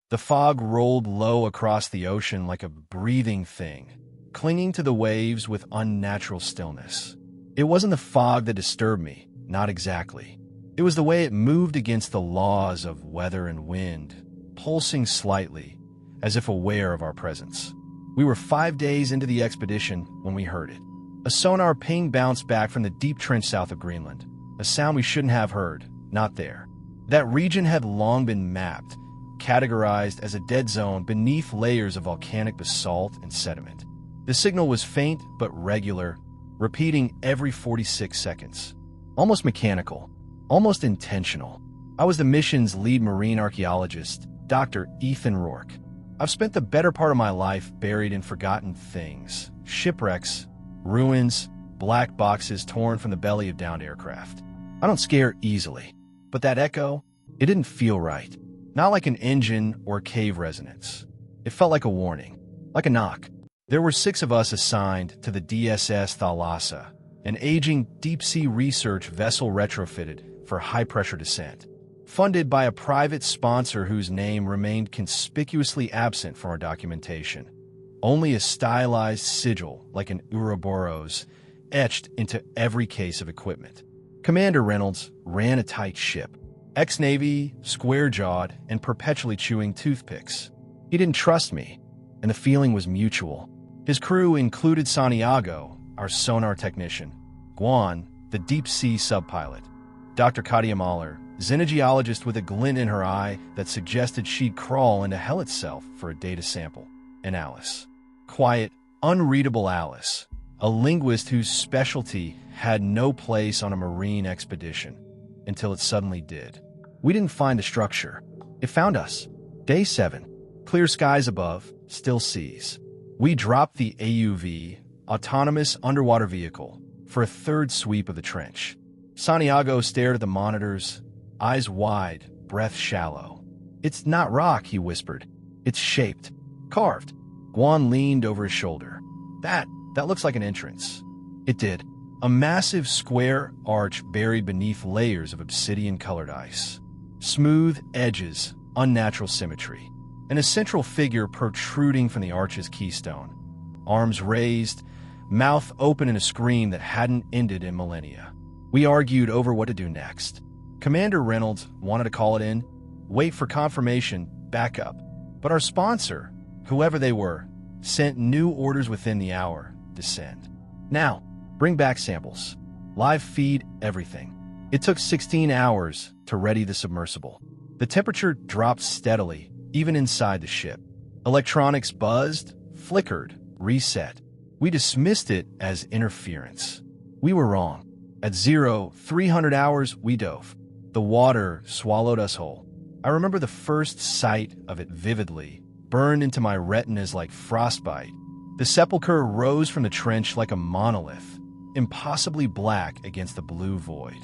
The fog rolled low across the ocean like a breathing thing, clinging to the waves with unnatural stillness. It wasn't the fog that disturbed me, not exactly. It was the way it moved against the laws of weather and wind, pulsing slightly, as if aware of our presence. We were 5 days into the expedition when we heard it. A sonar ping bounced back from the deep trench south of Greenland, a sound we shouldn't have heard, not there. That region had long been mapped, categorized as a dead zone beneath layers of volcanic basalt and sediment. The signal was faint but regular, repeating every 46 seconds. Almost mechanical, almost intentional. I was the mission's lead marine archaeologist, Dr. Ethan Rourke. I've spent the better part of my life buried in forgotten things, shipwrecks, ruins, black boxes torn from the belly of downed aircraft. I don't scare easily, but that echo, it didn't feel right. Not like an engine or cave resonance. It felt like a warning, like a knock. There were 6 of us assigned to the DSS Thalassa, an aging deep-sea research vessel retrofitted for high-pressure descent. Funded by a private sponsor whose name remained conspicuously absent from our documentation. Only a stylized sigil, like an Ouroboros, etched into every case of equipment. Commander Reynolds ran a tight ship. Ex-Navy, square-jawed, and perpetually chewing toothpicks. He didn't trust me, and the feeling was mutual. His crew included Santiago, our sonar technician, Guan, the deep-sea subpilot, Dr. Katia Mahler, xenogeologist with a glint in her eye that suggested she'd crawl into hell itself for a data sample, and Alice. Quiet, unreadable Alice, a linguist whose specialty had no place on a marine expedition, until it suddenly did. We didn't find the structure. It found us. Day 7. Clear skies above, still seas. We dropped the AUV, autonomous underwater vehicle, for a third sweep of the trench. Santiago stared at the monitors, eyes wide, breath shallow. "It's not rock," he whispered. "It's shaped. Carved." Guan leaned over his shoulder. That looks like an entrance." It did. A massive square arch buried beneath layers of obsidian-colored ice. Smooth edges, unnatural symmetry. And a central figure protruding from the arch's keystone. Arms raised, mouth open in a scream that hadn't ended in millennia. We argued over what to do next. Commander Reynolds wanted to call it in, wait for confirmation, back up. But our sponsor, whoever they were, sent new orders within the hour, descend. Now, bring back samples. Live feed everything. It took 16 hours to ready the submersible. The temperature dropped steadily, even inside the ship. Electronics buzzed, flickered, reset. We dismissed it as interference. We were wrong. At 300 hours, we dove. The water swallowed us whole. I remember the first sight of it vividly, burned into my retinas like frostbite. The Sepulchre rose from the trench like a monolith, impossibly black against the blue void.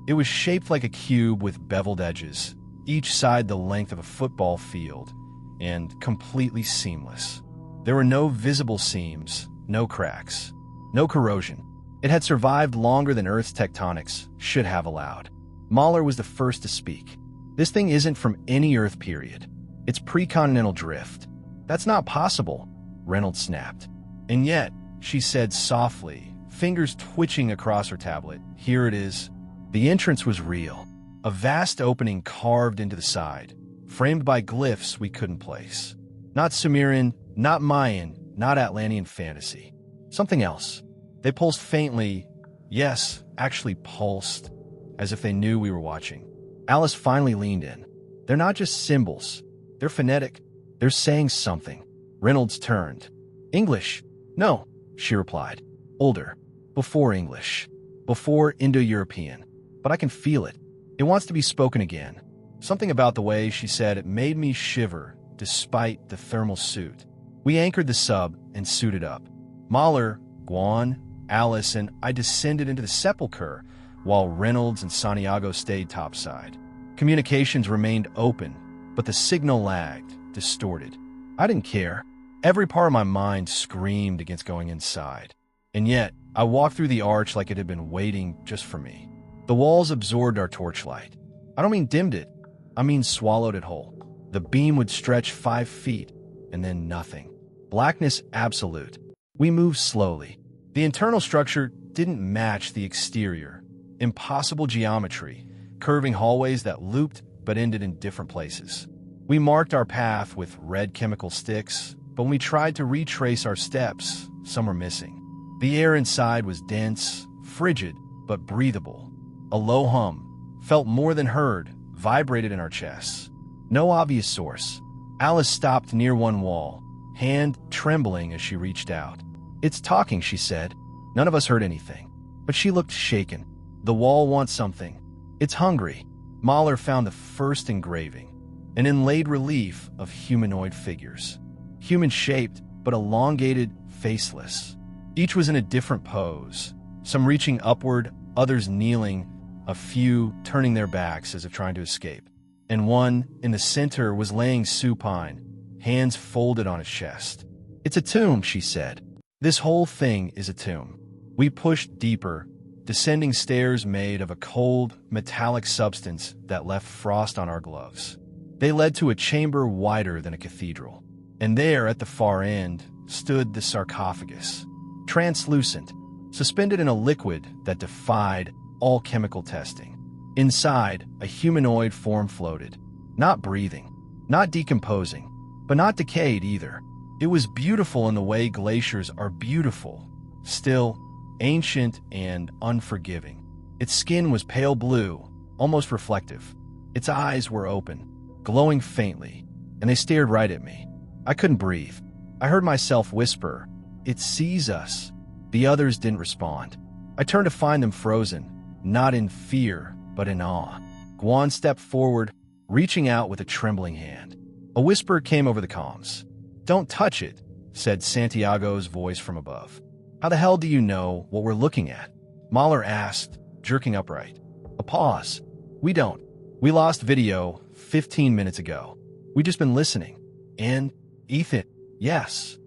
It was shaped like a cube with beveled edges, each side the length of a football field, and completely seamless. There were no visible seams, no cracks, no corrosion. It had survived longer than Earth's tectonics should have allowed. Mahler was the first to speak. "This thing isn't from any Earth period. It's pre-continental drift." "That's not possible," Reynolds snapped. "And yet," she said softly, fingers twitching across her tablet, "here it is." The entrance was real. A vast opening carved into the side, framed by glyphs we couldn't place. Not Sumerian, not Mayan, not Atlantean fantasy. Something else. They pulsed faintly, yes, actually pulsed, as if they knew we were watching. Alice finally leaned in. "They're not just symbols. They're phonetic. They're saying something." Reynolds turned. "English?" "No," she replied. "Older. Before English. Before Indo-European. But I can feel it. It wants to be spoken again." Something about the way she said it made me shiver, despite the thermal suit. We anchored the sub and suited up. Mahler, Guan, Alice, and I descended into the Sepulchre, while Reynolds and Santiago stayed topside. Communications remained open, but the signal lagged, distorted. I didn't care. Every part of my mind screamed against going inside. And yet, I walked through the arch like it had been waiting just for me. The walls absorbed our torchlight. I don't mean dimmed it. I mean swallowed it whole. The beam would stretch 5 feet, and then nothing. Blackness absolute. We moved slowly. The internal structure didn't match the exterior. Impossible geometry, curving hallways that looped but ended in different places. We marked our path with red chemical sticks, but when we tried to retrace our steps, some were missing. The air inside was dense, frigid, but breathable. A low hum, felt more than heard, vibrated in our chests. No obvious source. Alice stopped near one wall, hand trembling as she reached out. "It's talking," she said. None of us heard anything, but she looked shaken. "The wall wants something. It's hungry." Mahler found the first engraving, an inlaid relief of humanoid figures. Human-shaped, but elongated, faceless. Each was in a different pose, some reaching upward, others kneeling, a few turning their backs as if trying to escape. And one, in the center, was laying supine, hands folded on his chest. "It's a tomb," she said. "This whole thing is a tomb." We pushed deeper, descending stairs made of a cold, metallic substance that left frost on our gloves. They led to a chamber wider than a cathedral. And there, at the far end, stood the sarcophagus, translucent, suspended in a liquid that defied all chemical testing. Inside, a humanoid form floated, not breathing, not decomposing, but not decayed either. It was beautiful in the way glaciers are beautiful, still, ancient and unforgiving. Its skin was pale blue, almost reflective. Its eyes were open, glowing faintly, and they stared right at me. I couldn't breathe. I heard myself whisper, "It sees us." The others didn't respond. I turned to find them frozen, not in fear, but in awe. Guan stepped forward, reaching out with a trembling hand. A whisper came over the comms. "Don't touch it," said Santiago's voice from above. "How the hell do you know what we're looking at?" Mahler asked, jerking upright. A pause. "We don't. We lost video 15 minutes ago. We just been listening." "And Ethan?" "Yes.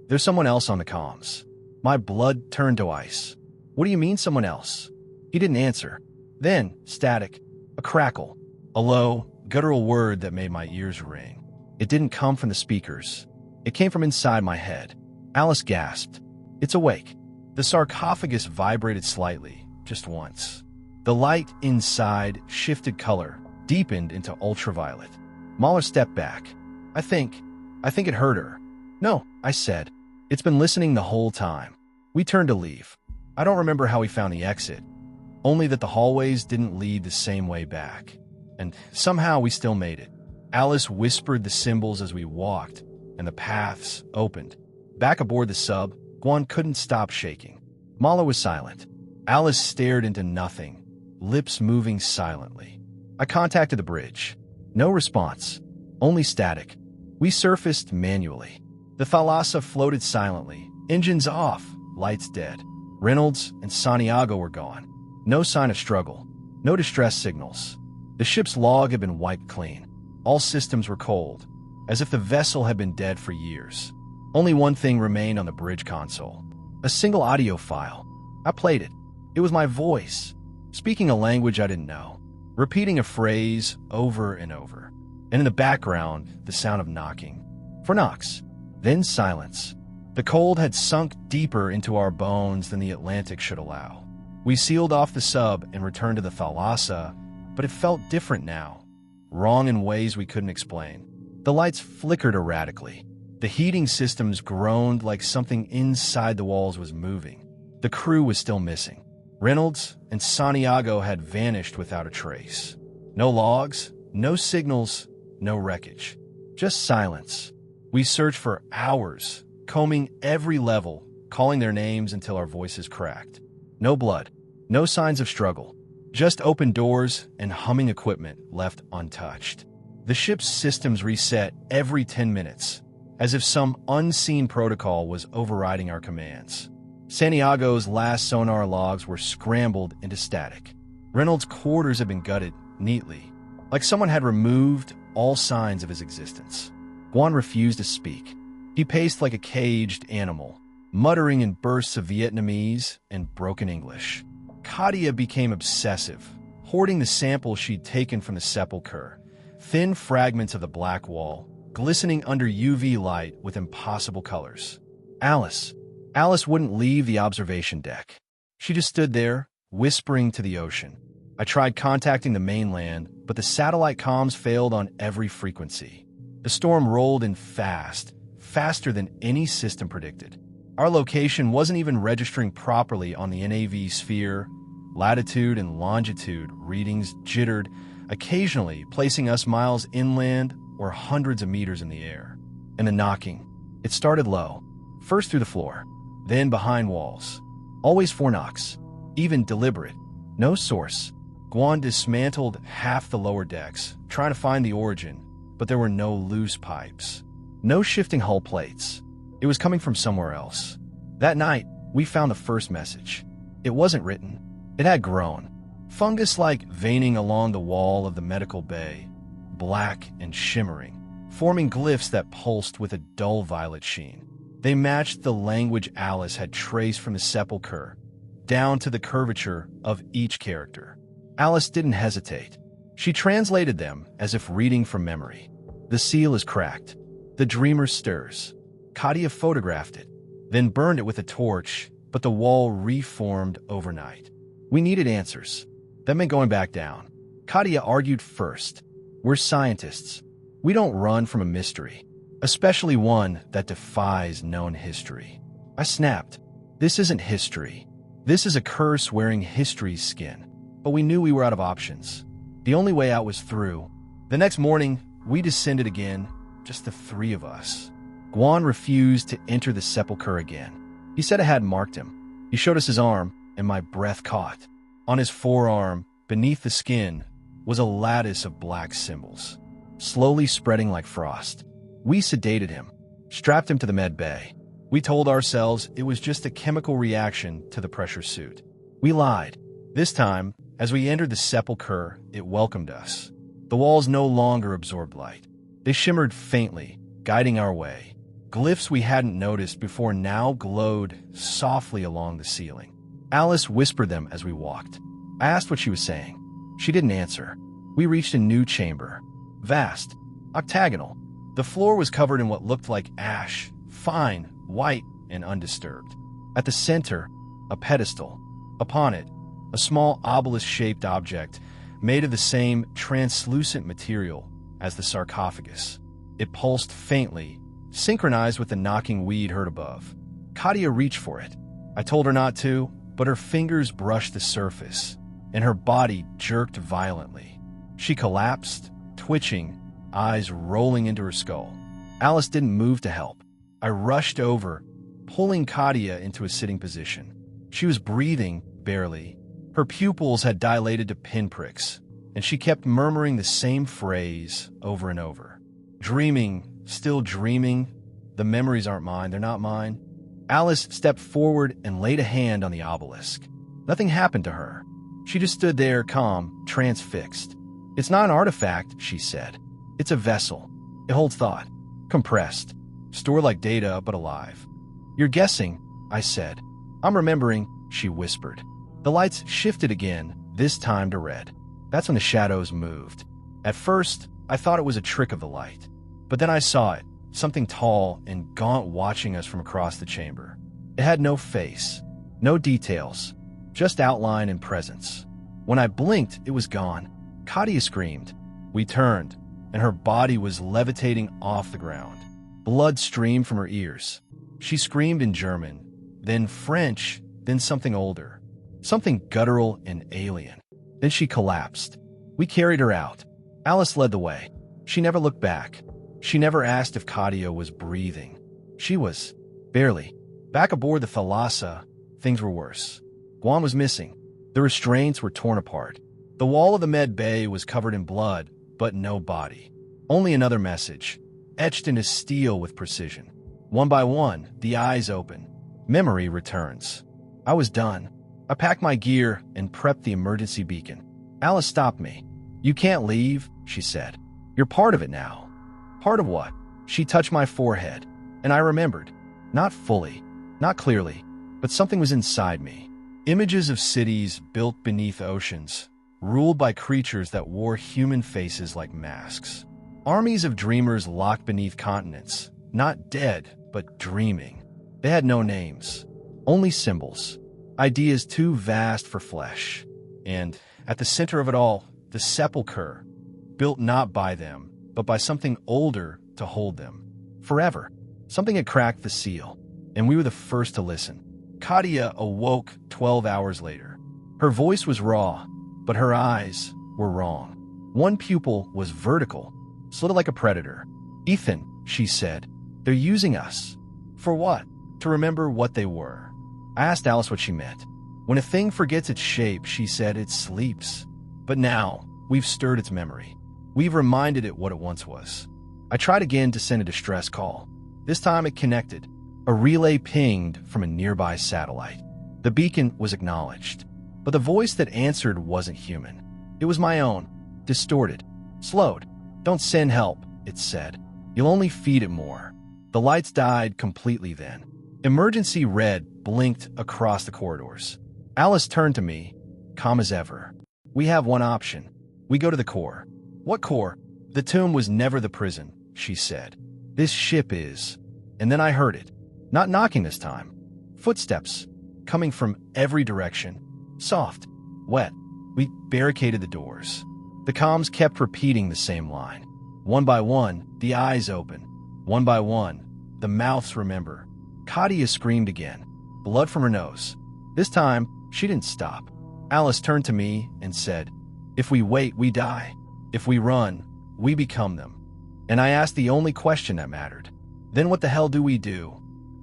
There's someone else on the comms." My blood turned to ice. "What do you mean someone else?" He didn't answer. Then, static, a crackle, a low, guttural word that made my ears ring. It didn't come from the speakers. It came from inside my head. Alice gasped. "It's awake." The sarcophagus vibrated slightly, just once. The light inside shifted color, deepened into ultraviolet. Mahler stepped back. I think it hurt her." "No," I said. "It's been listening the whole time." We turned to leave. I don't remember how we found the exit, only that the hallways didn't lead the same way back. And somehow we still made it. Alice whispered the symbols as we walked, and the paths opened. Back aboard the sub, Guan couldn't stop shaking. Mahler was silent. Alice stared into nothing, lips moving silently. I contacted the bridge. No response, only static. We surfaced manually. The Thalassa floated silently, engines off, lights dead. Reynolds and Santiago were gone. No sign of struggle, no distress signals. The ship's log had been wiped clean. All systems were cold, as if the vessel had been dead for years. Only one thing remained on the bridge console. A single audio file. I played it. It was my voice, speaking a language I didn't know, repeating a phrase over and over. And in the background, the sound of knocking. For knocks. Then silence. The cold had sunk deeper into our bones than the Atlantic should allow. We sealed off the sub and returned to the Thalassa, but it felt different now. Wrong in ways we couldn't explain. The lights flickered erratically. The heating systems groaned like something inside the walls was moving. The crew was still missing. Reynolds and Santiago had vanished without a trace. No logs, no signals, no wreckage. Just silence. We searched for hours, combing every level, calling their names until our voices cracked. No blood, no signs of struggle. Just open doors and humming equipment left untouched. The ship's systems reset every 10 minutes, as if some unseen protocol was overriding our commands. Santiago's last sonar logs were scrambled into static. Reynolds' quarters had been gutted neatly, like someone had removed all signs of his existence. Guan refused to speak. He paced like a caged animal, muttering in bursts of Vietnamese and broken English. Katia became obsessive, hoarding the samples she'd taken from the Sepulchre, thin fragments of the black wall, glistening under UV light with impossible colors. Alice. Alice wouldn't leave the observation deck. She just stood there, whispering to the ocean. I tried contacting the mainland, but the satellite comms failed on every frequency. The storm rolled in fast, faster than any system predicted. Our location wasn't even registering properly on the NAV sphere. Latitude and longitude readings jittered, occasionally placing us miles inland or hundreds of meters in the air. And the knocking. It started low, first through the floor, then behind walls. Always 4 knocks, even deliberate. No source. Guan dismantled half the lower decks, trying to find the origin, but there were no loose pipes. No shifting hull plates. It was coming from somewhere else. That night, we found the first message. It wasn't written. It had grown. Fungus-like veining along the wall of the medical bay, black and shimmering, forming glyphs that pulsed with a dull violet sheen. They matched the language Alice had traced from the Sepulchre, down to the curvature of each character. Alice didn't hesitate. She translated them as if reading from memory. The seal is cracked. The dreamer stirs. Katia photographed it, then burned it with a torch, but the wall reformed overnight. We needed answers. That meant going back down. Katia argued first. We're scientists. We don't run from a mystery, especially one that defies known history. I snapped. This isn't history. This is a curse wearing history's skin. But we knew we were out of options. The only way out was through. The next morning, we descended again, just the 3 of us. Guan refused to enter the Sepulchre again. He said it hadn't marked him. He showed us his arm, and my breath caught. On his forearm, beneath the skin, was a lattice of black symbols, slowly spreading like frost. We sedated him, strapped him to the med bay. We told ourselves it was just a chemical reaction to the pressure suit. We lied. This time, as we entered the Sepulchre, it welcomed us. The walls no longer absorbed light. They shimmered faintly, guiding our way. Glyphs we hadn't noticed before now glowed softly along the ceiling. Alice whispered them as we walked. I asked what she was saying. She didn't answer. We reached a new chamber. Vast, octagonal. The floor was covered in what looked like ash, fine, white, and undisturbed. At the center, a pedestal. Upon it, a small obelisk-shaped object made of the same translucent material as the sarcophagus. It pulsed faintly, synchronized with the knocking we'd heard above. Katia reached for it. I told her not to, but her fingers brushed the surface, and her body jerked violently. She collapsed, twitching, eyes rolling into her skull. Alice didn't move to help. I rushed over, pulling Katia into a sitting position. She was breathing, barely. Her pupils had dilated to pinpricks, and she kept murmuring the same phrase over and over. Dreaming, still dreaming. The memories aren't mine, they're not mine. Alice stepped forward and laid a hand on the obelisk. Nothing happened to her. She just stood there, calm, transfixed. It's not an artifact, she said. It's a vessel. It holds thought. Compressed. Stored like data, but alive. You're guessing, I said. I'm remembering, she whispered. The lights shifted again, this time to red. That's when the shadows moved. At first, I thought it was a trick of the light. But then I saw it, something tall and gaunt watching us from across the chamber. It had no face, no details, just outline and presence. When I blinked, it was gone. Katia screamed. We turned, and her body was levitating off the ground. Blood streamed from her ears. She screamed in German, then French, then something older. Something guttural and alien. Then she collapsed. We carried her out. Alice led the way. She never looked back. She never asked if Katia was breathing. She was. Barely. Back aboard the Thalassa, things were worse. Guan was missing. The restraints were torn apart. The wall of the med bay was covered in blood, but no body. Only another message, etched into steel with precision. One by one, the eyes open. Memory returns. I was done. I packed my gear and prepped the emergency beacon. Alice stopped me. You can't leave, she said. You're part of it now. Part of what? She touched my forehead, and I remembered. Not fully, not clearly, but something was inside me. Images of cities built beneath oceans, ruled by creatures that wore human faces like masks. Armies of dreamers locked beneath continents, not dead, but dreaming. They had no names, only symbols, ideas too vast for flesh. And at the center of it all, the Sepulchre, built not by them, but by something older to hold them. Forever. Something had cracked the seal, and we were the first to listen. Katia awoke 12 hours later. Her voice was raw, but her eyes were wrong. One pupil was vertical, slitted like a predator. "Ethan," she said, "they're using us." For what? To remember what they were. I asked Alice what she meant. When a thing forgets its shape, she said, it sleeps. But now, we've stirred its memory. We've reminded it what it once was. I tried again to send a distress call. This time it connected. A relay pinged from a nearby satellite. The beacon was acknowledged. But the voice that answered wasn't human. It was my own, distorted, slowed. "Don't send help," it said. "You'll only feed it more." The lights died completely then. Emergency red blinked across the corridors. Alice turned to me, calm as ever. "We have one option. We go to the core." "What core?" "The tomb was never the prison," she said. "This ship is." And then I heard it. Not knocking this time. Footsteps, coming from every direction. Soft, wet. We barricaded the doors. The comms kept repeating the same line. One by one, the eyes open. One by one, the mouths remember. Katia screamed again, blood from her nose. This time, she didn't stop. Alice turned to me and said, "If we wait, we die. If we run, we become them." And I asked the only question that mattered. "Then what the hell do we do?"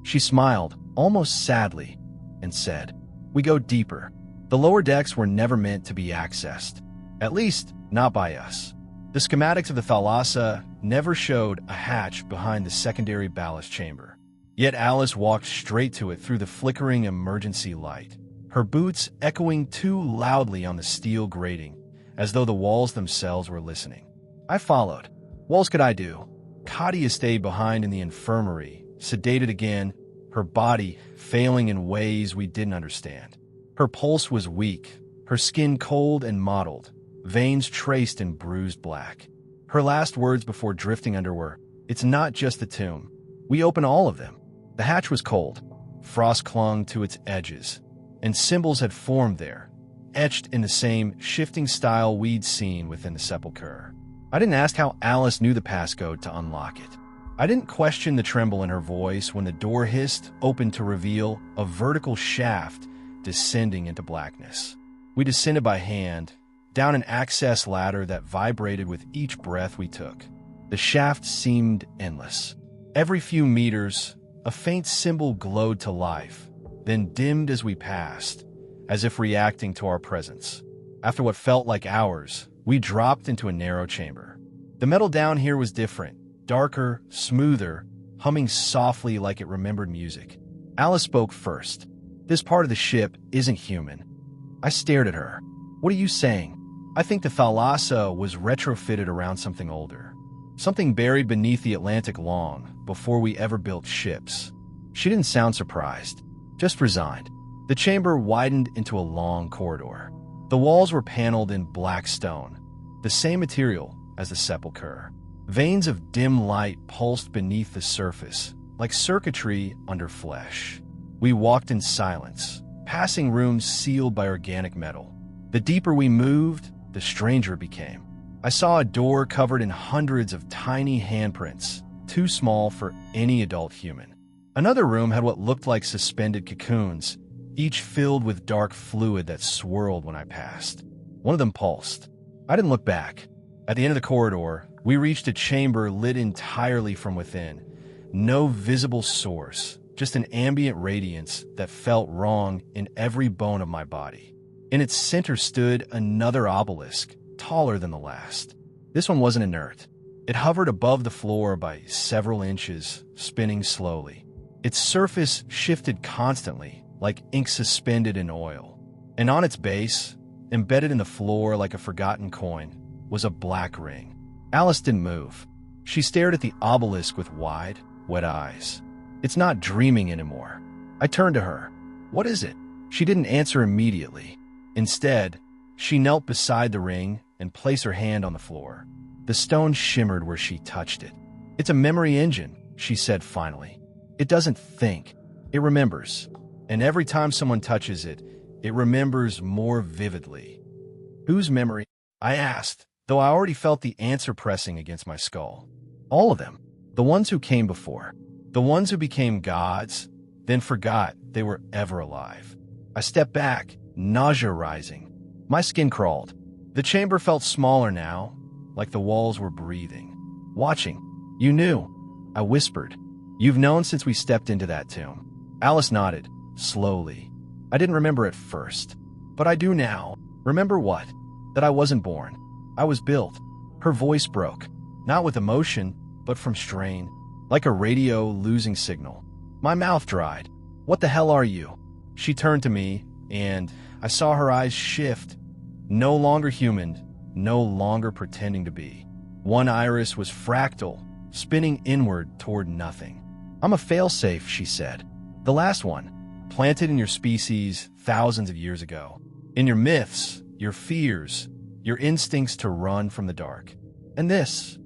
She smiled, almost sadly, and said, "We go deeper." The lower decks were never meant to be accessed. At least, not by us. The schematics of the Thalassa never showed a hatch behind the secondary ballast chamber. Yet Alice walked straight to it through the flickering emergency light, her boots echoing too loudly on the steel grating, as though the walls themselves were listening. I followed. What else could I do? Katia stayed behind in the infirmary, sedated again, her body failing in ways we didn't understand. Her pulse was weak, her skin cold and mottled, veins traced in bruised black. Her last words before drifting under were, "It's not just the tomb. We open all of them." The hatch was cold. Frost clung to its edges, and symbols had formed there, etched in the same shifting style we'd seen within the Sepulchre. I didn't ask how Alice knew the passcode to unlock it. I didn't question the tremble in her voice when the door hissed open to reveal a vertical shaft descending into blackness. We descended by hand, down an access ladder that vibrated with each breath we took. The shaft seemed endless. Every few meters, a faint symbol glowed to life, then dimmed as we passed, as if reacting to our presence. After what felt like hours, we dropped into a narrow chamber. The metal down here was different, darker, smoother, humming softly like it remembered music. Alice spoke first. "This part of the ship isn't human." I stared at her. "What are you saying?" "I think the Thalassa was retrofitted around something older. Something buried beneath the Atlantic long before we ever built ships." She didn't sound surprised, just resigned. The chamber widened into a long corridor. The walls were paneled in black stone, the same material as the Sepulchre. Veins of dim light pulsed beneath the surface, like circuitry under flesh. We walked in silence, passing rooms sealed by organic metal. The deeper we moved, the stranger it became. I saw a door covered in hundreds of tiny handprints, too small for any adult human. Another room had what looked like suspended cocoons, each filled with dark fluid that swirled when I passed. One of them pulsed. I didn't look back. At the end of the corridor, we reached a chamber lit entirely from within. No visible source, just an ambient radiance that felt wrong in every bone of my body. In its center stood another obelisk, taller than the last. This one wasn't inert. It hovered above the floor by several inches, spinning slowly. Its surface shifted constantly, like ink suspended in oil. And on its base, embedded in the floor like a forgotten coin, was a black ring. Alice didn't move. She stared at the obelisk with wide, wet eyes. "It's not dreaming anymore." I turned to her. "What is it?" She didn't answer immediately. Instead, She knelt beside the ring and placed her hand on the floor. The stone shimmered where she touched it. "It's a memory engine," she said finally. "It doesn't think. It remembers. And every time someone touches it, it remembers more vividly." "Whose memory?" I asked, though I already felt the answer pressing against my skull. "All of them. The ones who came before. The ones who became gods, then forgot they were ever alive." I stepped back, nausea rising. My skin crawled. The chamber felt smaller now, like the walls were breathing. "Watching. You knew," I whispered. "You've known since we stepped into that tomb." Alice nodded, slowly. "I didn't remember at first, but I do now." "Remember what?" "That I wasn't born. I was built." Her voice broke, not with emotion, but from strain, like a radio losing signal. My mouth dried. "What the hell are you?" She turned to me, and I saw her eyes shift. No longer human, no longer pretending to be. One iris was fractal, spinning inward toward nothing. "I'm a failsafe," she said. "The last one, planted in your species thousands of years ago. In your myths, your fears, your instincts to run from the dark. And this,"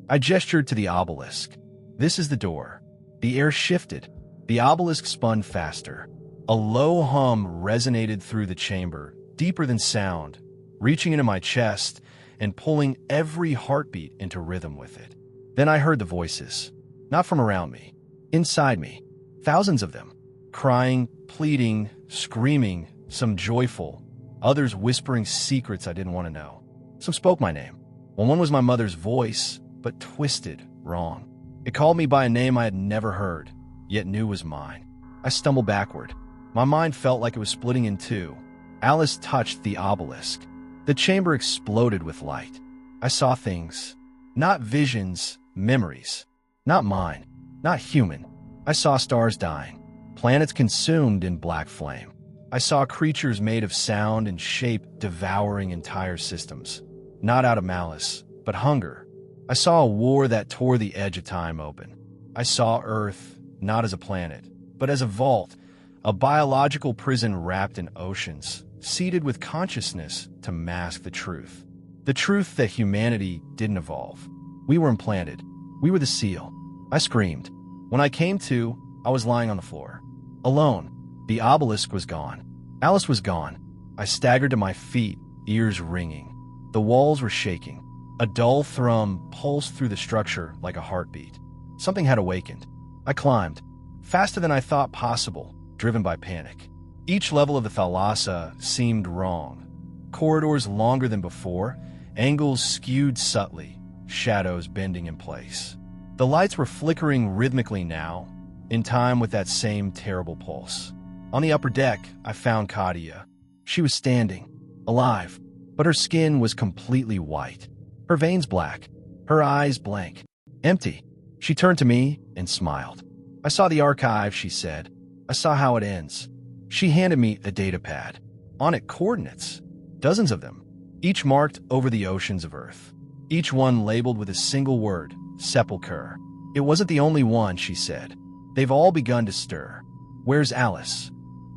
I gestured to the obelisk. "This is the door." The air shifted. The obelisk spun faster. A low hum resonated through the chamber, deeper than sound, reaching into my chest and pulling every heartbeat into rhythm with it. Then I heard the voices, not from around me, inside me, thousands of them, crying, pleading, screaming, some joyful, others whispering secrets I didn't want to know. Some spoke my name. One was my mother's voice, but twisted, wrong. It called me by a name I had never heard, yet knew was mine. I stumbled backward. My mind felt like it was splitting in two. Alice touched the obelisk. The chamber exploded with light. I saw things. Not visions, memories. Not mine. Not human. I saw stars dying. Planets consumed in black flame. I saw creatures made of sound and shape devouring entire systems. Not out of malice, but hunger. I saw a war that tore the edge of time open. I saw Earth, not as a planet, but as a vault, a biological prison wrapped in oceans, seeded with consciousness to mask the truth. The truth that humanity didn't evolve. We were implanted. We were the seal. I screamed. When I came to, I was lying on the floor. Alone. The obelisk was gone. Alice was gone. I staggered to my feet, ears ringing. The walls were shaking. A dull thrum pulsed through the structure like a heartbeat. Something had awakened. I climbed, faster than I thought possible, driven by panic. Each level of the thalassa seemed wrong. Corridors longer than before, angles skewed subtly, shadows bending in place. The lights were flickering rhythmically now, in time with that same terrible pulse. On the upper deck, I found Katia. She was standing, alive, but her skin was completely white. Her veins black, her eyes blank, empty. She turned to me and smiled. "I saw the archive," she said. "I saw how it ends." She handed me a data pad. On it, coordinates. Dozens of them, each marked over the oceans of Earth. Each one labeled with a single word, Sepulchre. "It wasn't the only one," she said. "They've all begun to stir." "Where's Alice?"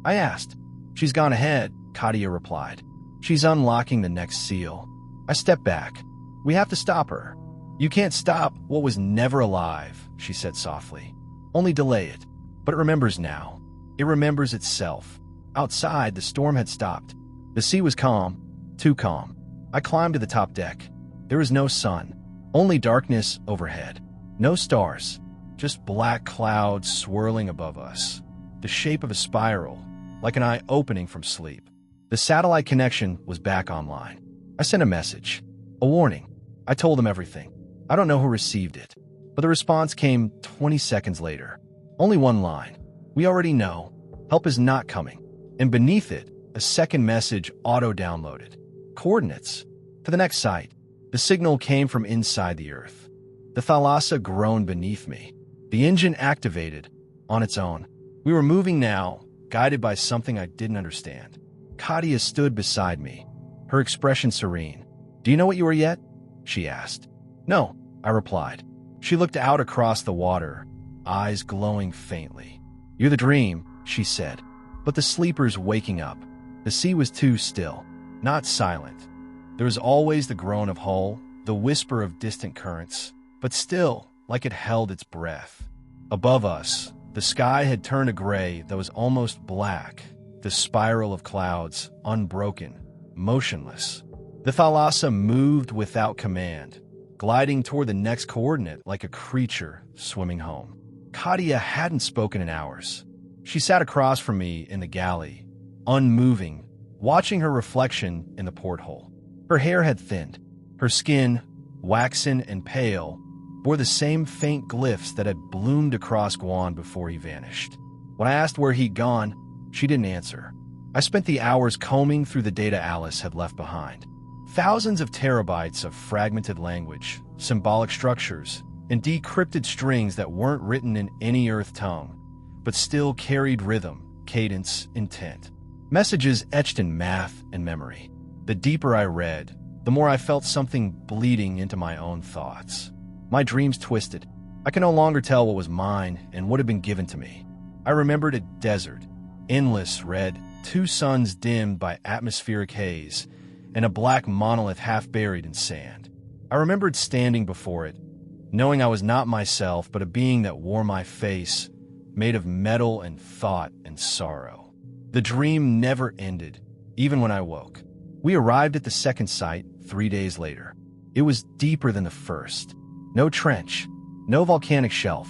I asked. "She's gone ahead," Katia replied. "She's unlocking the next seal." I stepped back. "We have to stop her." "You can't stop what was never alive," she said softly. "Only delay it. But it remembers now. It remembers itself." Outside, the storm had stopped. The sea was calm, too calm. I climbed to the top deck. There was no sun, only darkness overhead. No stars, just black clouds swirling above us. The shape of a spiral, like an eye opening from sleep. The satellite connection was back online. I sent a message, a warning. I told them everything. I don't know who received it, but the response came 20 seconds later. Only one line. "We already know. Help is not coming." And beneath it, a second message auto-downloaded. Coordinates. To the next site. The signal came from inside the Earth. The thalassa groaned beneath me. The engine activated, on its own. We were moving now, guided by something I didn't understand. Katia stood beside me, her expression serene. "Do you know what you are yet?" she asked. "No," I replied. She looked out across the water, eyes glowing faintly. "You're the dream," she said. "But the sleeper's waking up." The sea was too still. not silent. There was always the groan of hull, the whisper of distant currents, but still, like it held its breath. Above us, the sky had turned a gray that was almost black, the spiral of clouds, unbroken, motionless. The thalassa moved without command, gliding toward the next coordinate like a creature swimming home. Katia hadn't spoken in hours. She sat across from me in the galley, unmoving, watching her reflection in the porthole. Her hair had thinned. Her skin, waxen and pale, bore the same faint glyphs that had bloomed across Guan before he vanished. When I asked where he'd gone, she didn't answer. I spent the hours combing through the data Alice had left behind. Thousands of terabytes of fragmented language, symbolic structures, and decrypted strings that weren't written in any Earth tongue, but still carried rhythm, cadence, intent. Messages etched in math and memory. The deeper I read, the more I felt something bleeding into my own thoughts. My dreams twisted. I could no longer tell what was mine and what had been given to me. I remembered a desert, endless red, two suns dimmed by atmospheric haze, and a black monolith half buried in sand. I remembered standing before it, knowing I was not myself but a being that wore my face, made of metal and thought and sorrow. The dream never ended, even when I woke. We arrived at the second site 3 days later. It was deeper than the first. No trench, no volcanic shelf,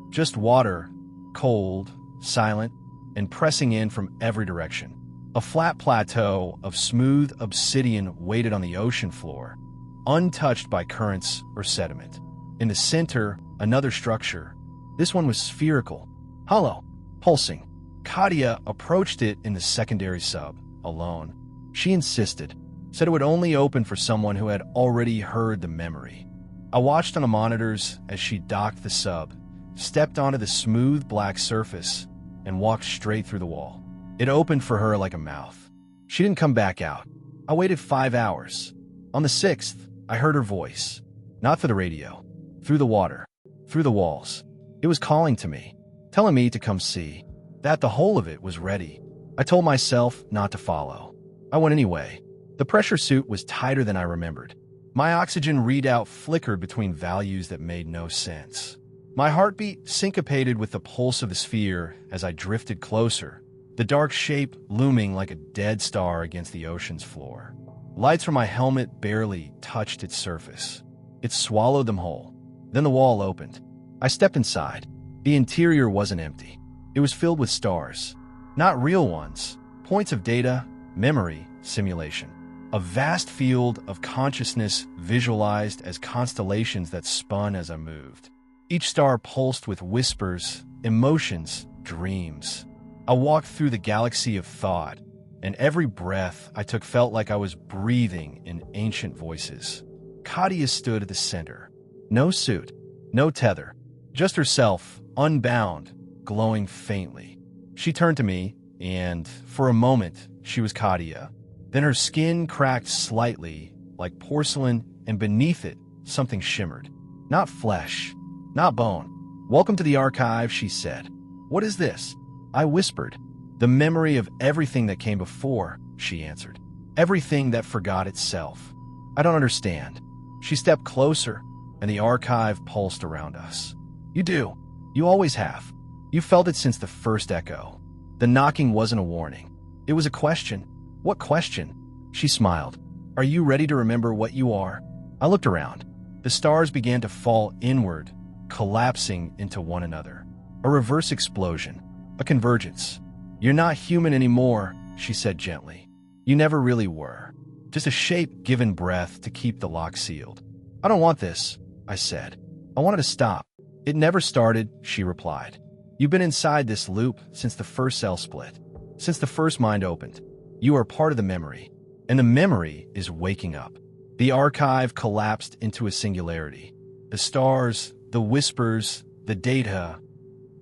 just water, cold, silent, and pressing in from every direction. A flat plateau of smooth obsidian waited on the ocean floor, untouched by currents or sediment. In the center, another structure. This one was spherical, hollow, pulsing. Katia approached it in the secondary sub, alone. She insisted, said it would only open for someone who had already heard the memory. I watched on the monitors as she docked the sub, stepped onto the smooth black surface, and walked straight through the wall. It opened for her like a mouth. She didn't come back out. I waited 5 hours. On the 6th, I heard her voice. Not through the radio. Through the water. Through the walls. It was calling to me, telling me to come see. That the whole of it was ready. I told myself not to follow. I went anyway. The pressure suit was tighter than I remembered. My oxygen readout flickered between values that made no sense. My heartbeat syncopated with the pulse of the sphere as I drifted closer, the dark shape looming like a dead star against the ocean's floor. Lights from my helmet barely touched its surface. It swallowed them whole. Then the wall opened. I stepped inside. The interior wasn't empty. It was filled with stars. Not real ones. Points of data, memory, simulation. A vast field of consciousness visualized as constellations that spun as I moved. Each star pulsed with whispers, emotions, dreams. I walked through the galaxy of thought, and every breath I took felt like I was breathing in ancient voices. Katia stood at the center. No suit, no tether, just herself, unbound, glowing faintly. She turned to me, and for a moment, she was Katia. Then her skin cracked slightly, like porcelain, and beneath it, something shimmered. Not flesh, not bone. "Welcome to the archive," she said. "What is this?" I whispered. "The memory of everything that came before," she answered. "Everything that forgot itself." "I don't understand." She stepped closer, and the archive pulsed around us. "You do. You always have. You felt it since the first echo." The knocking wasn't a warning. It was a question. "What question?" She smiled. "Are you ready to remember what you are?" I looked around. The stars began to fall inward, collapsing into one another. A reverse explosion. A convergence. "You're not human anymore," she said gently. "You never really were. Just a shape given breath to keep the lock sealed." "I don't want this," I said. "I wanted to stop." "It never started," she replied. "You've been inside this loop since the first cell split, since the first mind opened. You are part of the memory, and the memory is waking up." The archive collapsed into a singularity. The stars, the whispers, the data,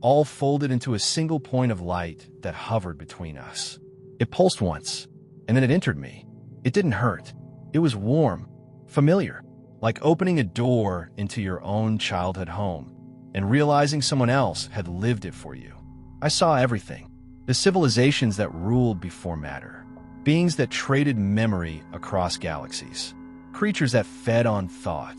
all folded into a single point of light that hovered between us. It pulsed once, and then it entered me. It didn't hurt. It was warm, familiar, like opening a door into your own childhood home and realizing someone else had lived it for you. I saw everything. The civilizations that ruled before matter. beings that traded memory across galaxies, creatures that fed on thought,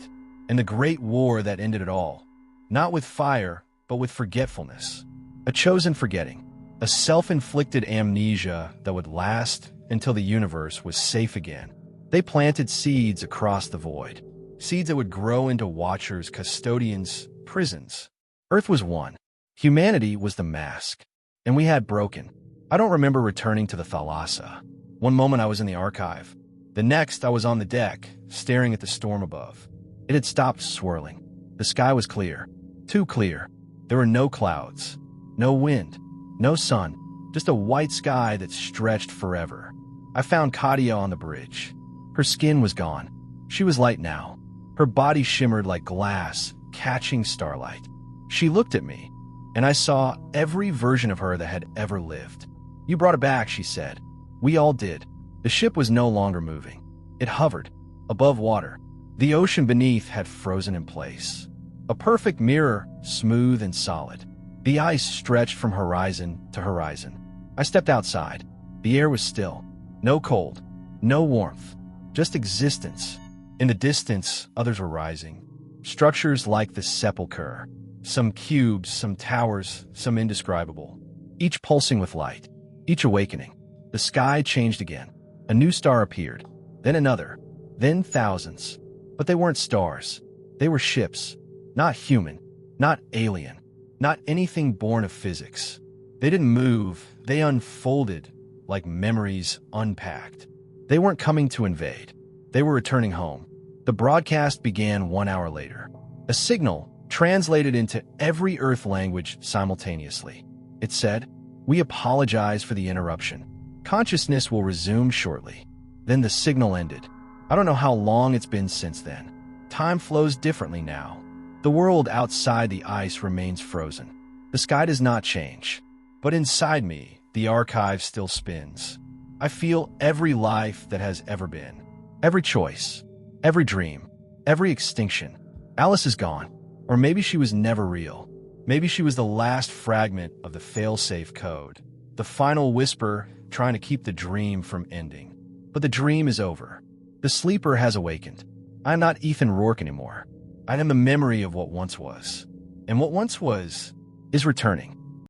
and the great war that ended it all, not with fire, but with forgetfulness. A chosen forgetting, a self-inflicted amnesia that would last until the universe was safe again. They planted seeds across the void, seeds that would grow into watchers, custodians, prisons. Earth was one. Humanity was the mask, and we had broken. I don't remember returning to the thalassa. One moment I was in the archive. The next I was on the deck, staring at the storm above. It had stopped swirling. The sky was clear. Too clear. There were no clouds, no wind, no sun, just a white sky that stretched forever. I found Katia on the bridge. Her skin was gone. She was light now. Her body shimmered like glass, catching starlight. She looked at me, and I saw every version of her that had ever lived. "You brought it back," she said. We all did. The ship was no longer moving. It hovered, above water. The ocean beneath had frozen in place. A perfect mirror, smooth and solid. The ice stretched from horizon to horizon. I stepped outside. The air was still. No cold, no warmth, just existence. In the distance, others were rising. Structures like the Sepulchre. Some cubes, some towers, some indescribable. Each pulsing with light, each awakening. The sky changed again. A new star appeared, then another, then thousands. But they weren't stars. They were ships. Not human, not alien, not anything born of physics. They didn't move, they unfolded like memories unpacked. They weren't coming to invade. They were returning home. The broadcast began 1 hour later. A signal translated into every Earth language simultaneously. It said, "We apologize for the interruption. Consciousness will resume shortly." Then the signal ended. I don't know how long it's been since then. Time flows differently now. The world outside the ice remains frozen. The sky does not change. But inside me, the archive still spins. I feel every life that has ever been. Every choice. Every dream. Every extinction. Alice is gone. Or maybe she was never real. Maybe she was the last fragment of the fail-safe code. The final whisper trying to keep the dream from ending. But the dream is over. The sleeper has awakened. I am not Ethan Rourke anymore. I am the memory of what once was. And what once was is returning.